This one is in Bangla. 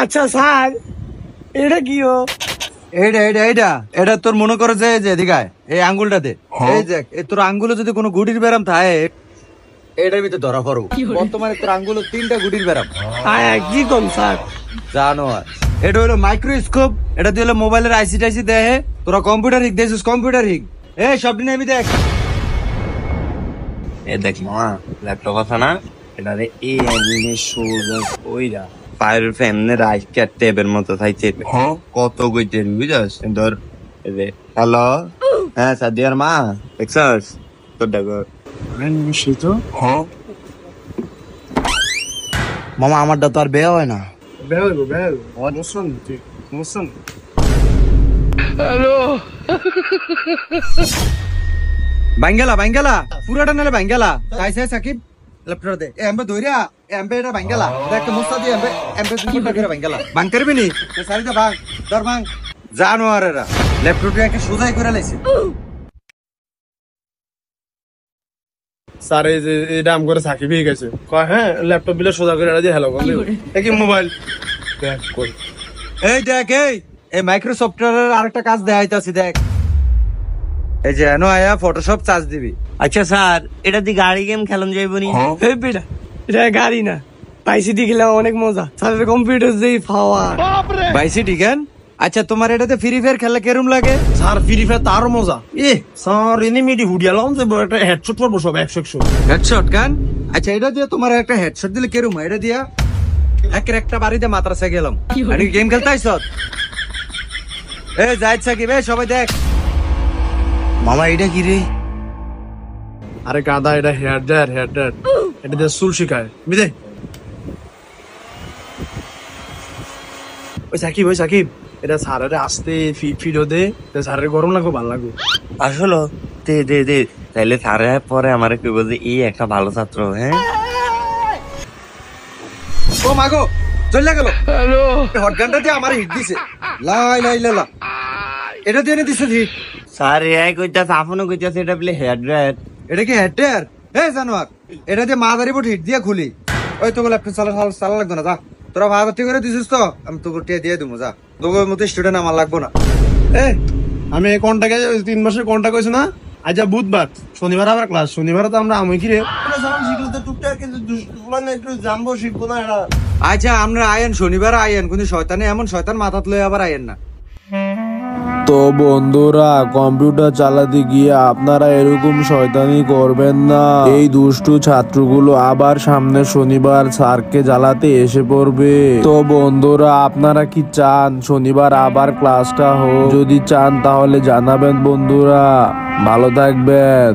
আচ্ছা স্যার, এটা কি ও? এটা তোর মনে করে যে এদিকায় এই আঙ্গুলটা দে। এই দেখ, তোর আঙ্গুলে যদি কোনো গুটির ব্যারাম থাকে এটার ভিতরে ধরা পড়ো। বর্তমানে তোর আঙ্গুলে 3টা গুটির ব্যারাম। কি কোন স্যার? জানো এটা হলো মাইক্রোস্কোপ। এটা দিয়ে হলো মোবাইলের আইসি টাইসি দেখে। তোরা কম্পিউটার হিক দেখছিস, কম্পিউটার হিক। সব দিন আমি দেখ। দেখ মামা, ল্যাপটপ আছে না, এটা এই অ্যানিমে সোজা ওইরা ফায়ার ফ্যানের রাইট টেপের মতো থাকছে। কত কইতেন বুঝাস? ধর হ্যালো, হ্যাঁ সাদিয়ার মা দেখছস তোর দেখো মামা আমারটা তো আর বেয়া হয় না। বাইঙ্গালা পুরাটা নালে বাইঙ্গালা তাই সাকিব ল্যাপটপ দে। এমবে ধইরা এমবে এটা বাইঙ্গালা দেখ মুস্তা দি এমবে দুইটা করে বাইঙ্গালা বাং করবি নি সারিটা ভাগ ধর ভাগ। জানোয়ারেরা ল্যাপটপটা একটা সোজাই করে লাইছে। স্যার এই যে এটা আম করে সাকিব হয়ে গেছে, কয় হ্যাঁ ল্যাপটপ বিলে সোজা করে এটা দিয়ে হ্যালো বন্ধু কি মোবাইল দেখ কই। দেখ এই মাইক্রোসফটের আরেকটা কাজ দেখাইতাছি দেখ। এই যে এনো আয়া ফটোশপ চার্জ দিবি। আচ্ছা স্যার, এটা দিয়ে গাড়ি গেম খেলন যাইব নি? এই বেটা, এটা গাড়ি না, পাইসিটি খেলা অনেক মজা। স্যারের কম্পিউটার যেই পাওয়ার। বাইসি ঠিকান। আচ্ছা তোমার এটাতে ফ্রি ফায়ার খেলা কেরম লাগে? স্যার ফ্রি ফায়ার তারও মজা। স্যার এনিমিটি হুডিয়ালাম যে একটা হেডশট পড়বো সব 100 হেডশট গান। আচ্ছা এটা দিয়ে তোমার একটা হেডশট দিলে কেরম হয়? এটা দিয়া একটা বাড়িতে মাত্রাসে গেলাম। আমি গেম খেলতে আইছ? জাহিদ সাকিব সবাই দেখ। মামা এটা কি রে? আরে গাদা, এটা হেয়ার ড্রায়ার এটা দিয়ে চুল শিখায় বুঝে। ওই সাকিব এটা স্যারের আসতে ফিরো দে, স্যারের গরম লাগবে ভালো লাগবে। আসলে দে তাইলে স্যারে পরে আমার কি বলছে এই একটা ভালো ছাত্র। হ্যাঁ ও মাগো চলে গেল। হ্যালো হটগানটা দিয়ে আমার হিট দিছে। লাই এটা দিয়ে দিছে হিট। স্যার এই কইতাছে আপনও কইতাছে এটা বলে হেয়ার ড্রায়ার। এটা কি হেড ড্রায়ার? জানোয়ার, এটা দিয়ে মাদারি বোর্ড হিট দিয়ে খুলি। ওই তোকে ল্যাপটপ চালা লাগতো না। যা তোরা ভাগতি করে দিছিস তো আমি তোকে দিয়ে দেবো। যা তোকে মতো স্টুডেন্ট আমার লাগবো না। আমি কোনটাকে 3 মাসের কোনটা কইছো না? আজ বুধবার, শনিবার আবার ক্লাস। শনিবার তো আমরা আমি কি রে জানবো শিখবো না। আচ্ছা আমরা আয়েন শনিবার আয়েন, কিন্তু শয়তানে এমন শয়তান মাথাত লয়ে আবার আয়েন না। তো বন্ধুরা, কম্পিউটার চালাতে গিয়ে আপনারা এরকম শয়তানি করবেন না। এই দুষ্টু ছাত্রগুলো আবার সামনে শনিবার স্যারকে জ্বালাতে এসে পড়বে। তো বন্ধুরা, আপনারা কি চান শনিবার আবার ক্লাসটা হোক? যদি চান তাহলে জানাবেন বন্ধুরা। ভালো থাকবেন।